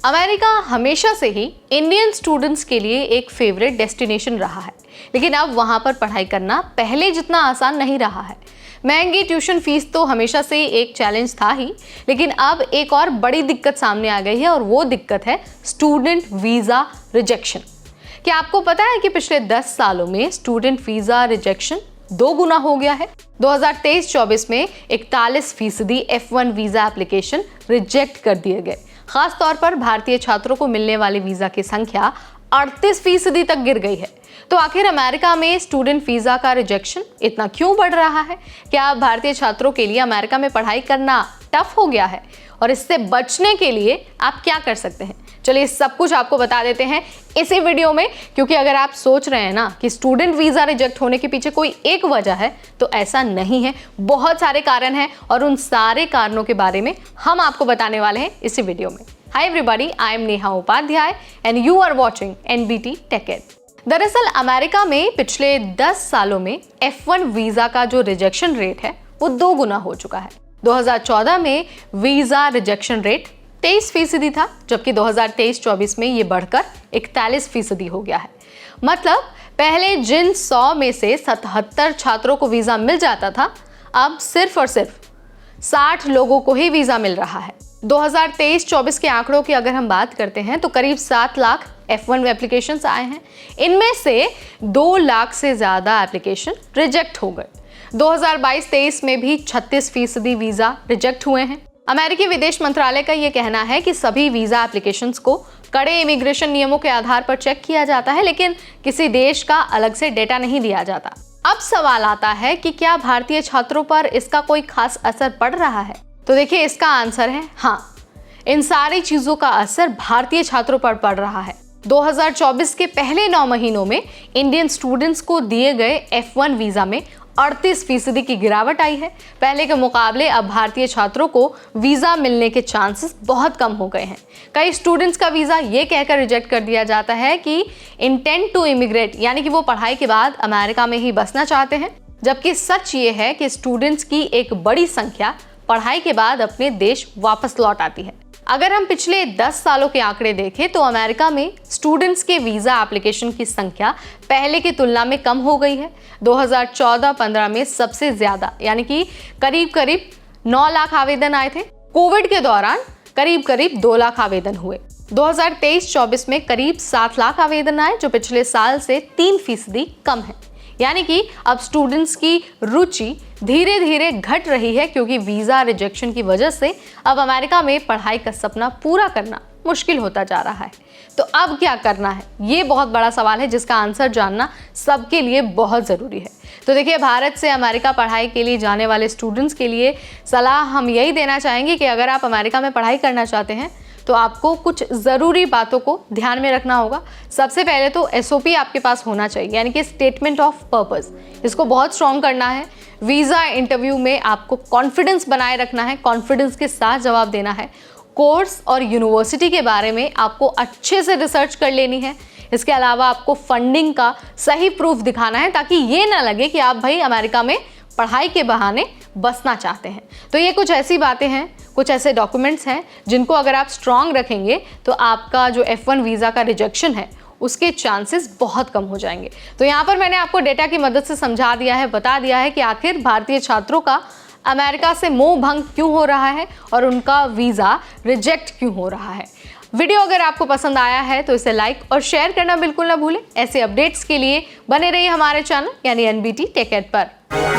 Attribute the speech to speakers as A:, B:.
A: America हमेशा से ही Indian students के लिए एक फेवरेट डेस्टिनेशन रहा है, लेकिन अब वहाँ पर पढ़ाई करना पहले जितना आसान नहीं रहा है। महंगी ट्यूशन फीस तो हमेशा से एक चैलेंज था ही, लेकिन अब एक और बड़ी दिक्कत सामने आ गई है और वो दिक्कत है स्टूडेंट वीज़ा रिजेक्शन। क्या आपको पता है कि पिछले 10 सालों में स्टूडेंट वीज़ा रिजेक्शन 2 गुना हो गया है। 2023-24 में 41% F1 वीज़ा एप्लीकेशन रिजेक्ट कर दिए गए। खास तौर पर भारतीय छात्रों को मिलने वाली वीज़ा की संख्या 38% तक गिर गई है। तो आखिर अमेरिका में स्टूडेंट वीज़ा का रिजेक्शन इतना क्यों बढ़ रहा है? क्या भारतीय छात्रों के लिए अमेरिका में पढ़ाई करना टफ हो गया है और इससे बचने के लिए आप क्या कर सकते हैं? चलिए सब कुछ आपको बता देते हैं इसी वीडियो में, क्योंकि अगर आप सोच रहे हैं ना कि स्टूडेंट वीज़ा रिजेक्ट होने के पीछे कोई एक वजह है, तो ऐसा नहीं है। बहुत सारे कारण हैं और उन सारे कारणों के बारे में हम आपको बताने वाले हैं इसी वीडियो में। Hi everybody, I am Neha Upadhyay and you are watching NBT Tech Ed। दरअसल अमेरिका में पिछले 10 सालों में F1 वीज़ा का जो रिजेक्शन रेट है वो 2 गुना हो चुका है। 2014 में वीज़ा रिजेक्शन रेट 23% था, जबकि 2023-24 में ये बढ़कर 41% हो गया है। मतलब पहले जिन 100 में से 77 छात्रों को वीज़ा मिल जाता था, अब सिर्फ और सिर्फ 60 लोगों को ही वीज़ा मिल रहा है। 2023-24 के आंकड़ों की अगर हम बात करते हैं तो करीब 7 लाख F1 एप्लीकेशंस आए हैं। इनमें से 2 लाख से ज़्यादा एप्लीकेशन रिजेक्ट हो गए। 2022-23 में भी 36% वीज़ा रिजेक्ट हुए हैं। अमेरिकी विदेश मंत्रालय का ये कहना है कि सभी वीज़ा एप्लीकेशंस को कड़े इमिग्रेशन नियमों के आधार पर चेक किया जाता है, लेकिन किसी देश का अलग से डेटा नहीं दिया जाता। अब सवाल आता है कि क्या भारतीय छात्रों पर इसका कोई खास असर पड़ रहा है? तो देखिए, इसका आंसर है हाँ। इन सारी चीज़ों का असर भारतीय छात्रों पर पड़ रहा है। 2024 के पहले 9 महीनों में इंडियन स्टूडेंट्स को दिए गए F1 वीज़ा में 38% की गिरावट आई है। पहले के मुकाबले अब भारतीय छात्रों को वीज़ा मिलने के चांसेस बहुत कम हो गए हैं। कई स्टूडेंट्स का वीज़ा ये कहकर रिजेक्ट कर दिया जाता है कि इंटेंट टू इमिग्रेट, यानी कि वो पढ़ाई के बाद अमेरिका में ही बसना चाहते हैं, जबकि सच ये है कि स्टूडेंट्स की एक बड़ी संख्या पढ़ाई के बाद अपने देश वापस लौट आती है। अगर हम पिछले 10 सालों के आंकड़े देखें तो अमेरिका में स्टूडेंट्स के वीज़ा एप्लीकेशन की संख्या पहले की तुलना में कम हो गई है। 2014-15 में सबसे ज़्यादा, यानी कि करीब 9 लाख आवेदन आए थे। कोविड के दौरान करीब 2 लाख आवेदन हुए। 2023-24 में करीब 7 लाख आवेदन आए, जो पिछले साल से 3% कम है। यानी कि अब स्टूडेंट्स की रुचि धीरे धीरे घट रही है, क्योंकि वीज़ा रिजेक्शन की वजह से अब अमेरिका में पढ़ाई का सपना पूरा करना मुश्किल होता जा रहा है। तो अब क्या करना है, ये बहुत बड़ा सवाल है जिसका आंसर जानना सबके लिए बहुत ज़रूरी है। तो देखिए, भारत से अमेरिका पढ़ाई के लिए जाने वाले स्टूडेंट्स के लिए सलाह हम यही देना चाहेंगे कि अगर आप अमेरिका में पढ़ाई करना चाहते हैं तो आपको कुछ ज़रूरी बातों को ध्यान में रखना होगा। सबसे पहले तो SOP आपके पास होना चाहिए, यानी कि स्टेटमेंट ऑफ पर्पस। इसको बहुत स्ट्रॉन्ग करना है। वीज़ा इंटरव्यू में आपको कॉन्फिडेंस बनाए रखना है, कॉन्फिडेंस के साथ जवाब देना है। कोर्स और यूनिवर्सिटी के बारे में आपको अच्छे से रिसर्च कर लेनी है। इसके अलावा आपको फंडिंग का सही प्रूफ दिखाना है, ताकि ये ना लगे कि आप भाई अमेरिका में पढ़ाई के बहाने बसना चाहते हैं। तो ये कुछ ऐसी बातें हैं, कुछ ऐसे डॉक्यूमेंट्स हैं जिनको अगर आप स्ट्रॉन्ग रखेंगे तो आपका जो F1 वीज़ा का रिजेक्शन है उसके चांसेस बहुत कम हो जाएंगे। तो यहाँ पर मैंने आपको डेटा की मदद से समझा दिया है, बता दिया है कि आखिर भारतीय छात्रों का अमेरिका से मोह भंग क्यों हो रहा है और उनका वीज़ा रिजेक्ट क्यों हो रहा है। वीडियो अगर आपको पसंद आया है तो इसे लाइक और शेयर करना बिल्कुल ना भूलें। ऐसे अपडेट्स के लिए बने रहिए हमारे चैनल यानी NBT Tech Ed पर।